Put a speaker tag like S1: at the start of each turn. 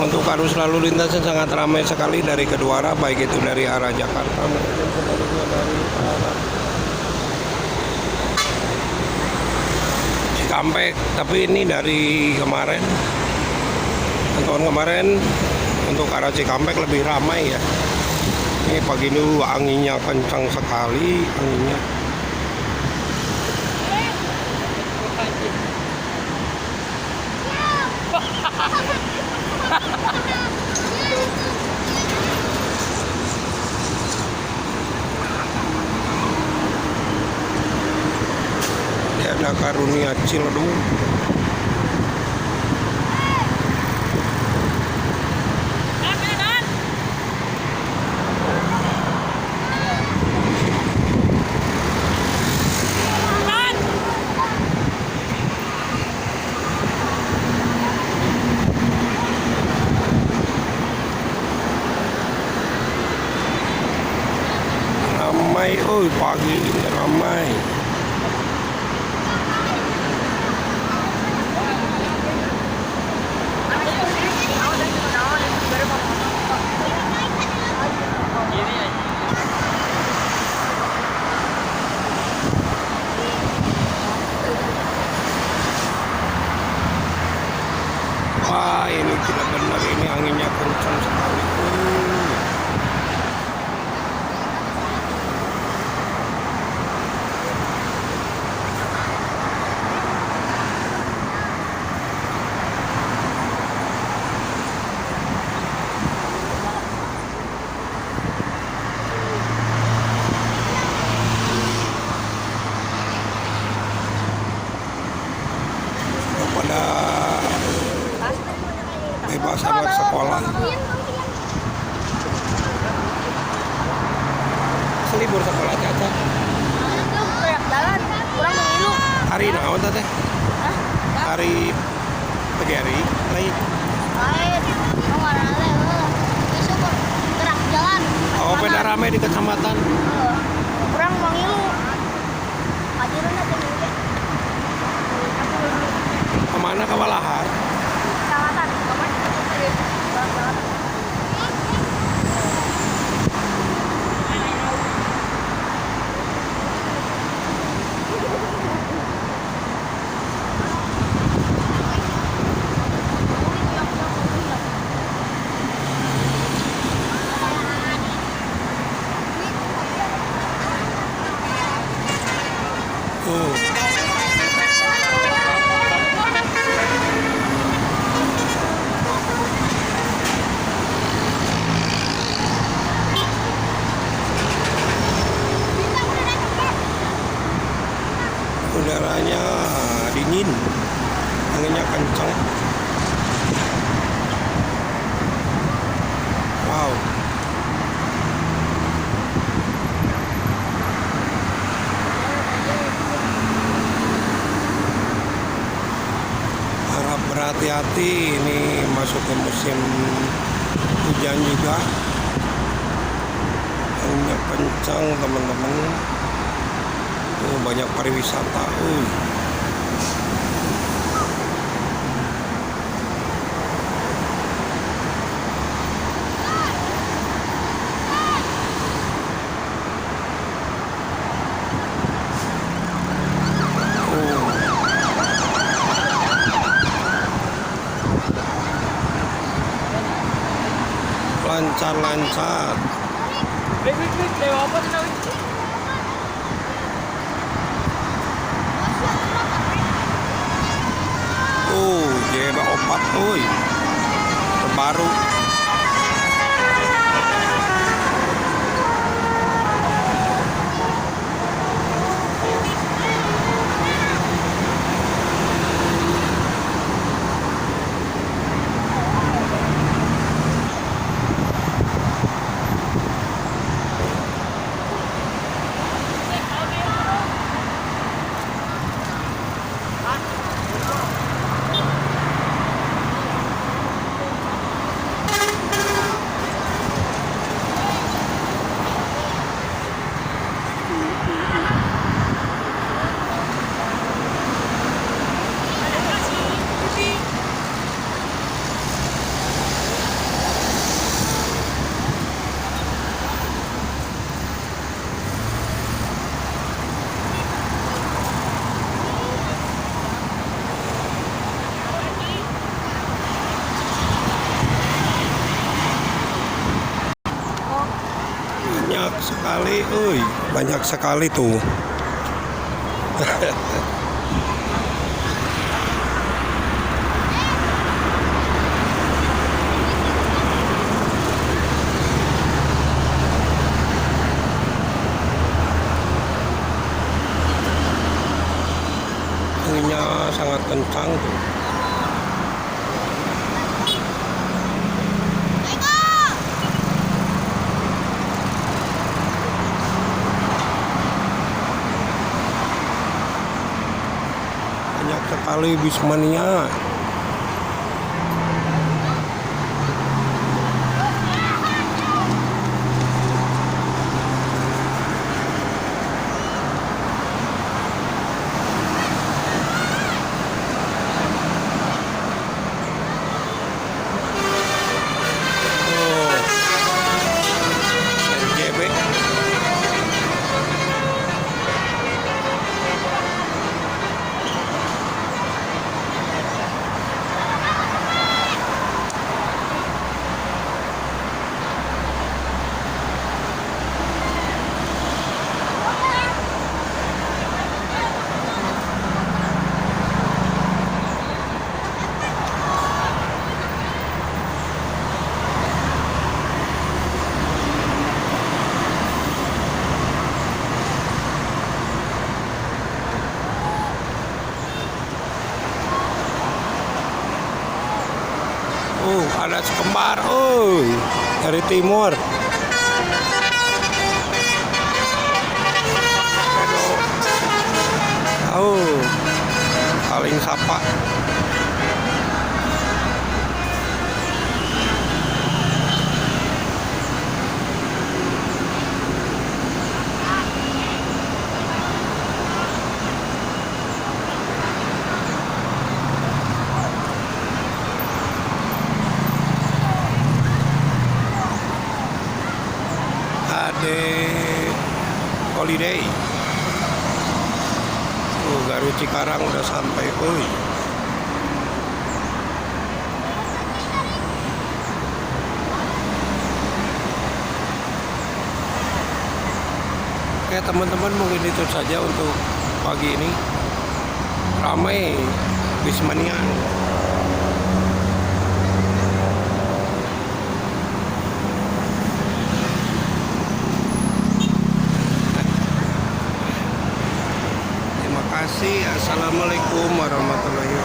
S1: Untuk arus lalu lintasnya sangat ramai sekali dari kedua arah, baik itu dari arah Jakarta maupun sebaliknya dari arah Cikampek. Tapi ini dari kemarin, tahun kemarin untuk arah Cikampek lebih ramai ya. Ini pagi ini anginnya kencang sekali, anginnya. Ada Karunia Ciledug. Ramai, pagi ini ramai. Wah, ini tidak benar, ini anginnya kencang sekali. Pada bebas anak sekolah, selibur sekolah caca.
S2: Jalan kurang mengilu.
S1: Hari naon teh? Hari pagi hari lain.
S2: Lain. Kemarin teh besok gerak jalan.
S1: Oh, pada ramai di kecamatan.
S2: Kurang mengilu. Ajaran aja mungkin.
S1: Kemana ke Walahar?
S2: Kecamatan.
S1: Udaranya dingin, anginnya kencang. Wow. Harap berhati-hati, ini masuk ke musim hujan juga. Anginnya kencang teman-teman. Banyak pariwisata. Lancar-lancar. Jeba opat, terbaru. sekali, banyak sekali tuh. Anginnya sangat kencang tuh. Banyak sekali bis mania. RJB. Ada sekembar, dari timur. Aduh, saling sapa. Holiday. Garut Cikarang udah sampai, Oke teman-teman, mungkin itu saja untuk pagi ini. Ramai bis mania. Assalamualaikum warahmatullahi wabarakatuh.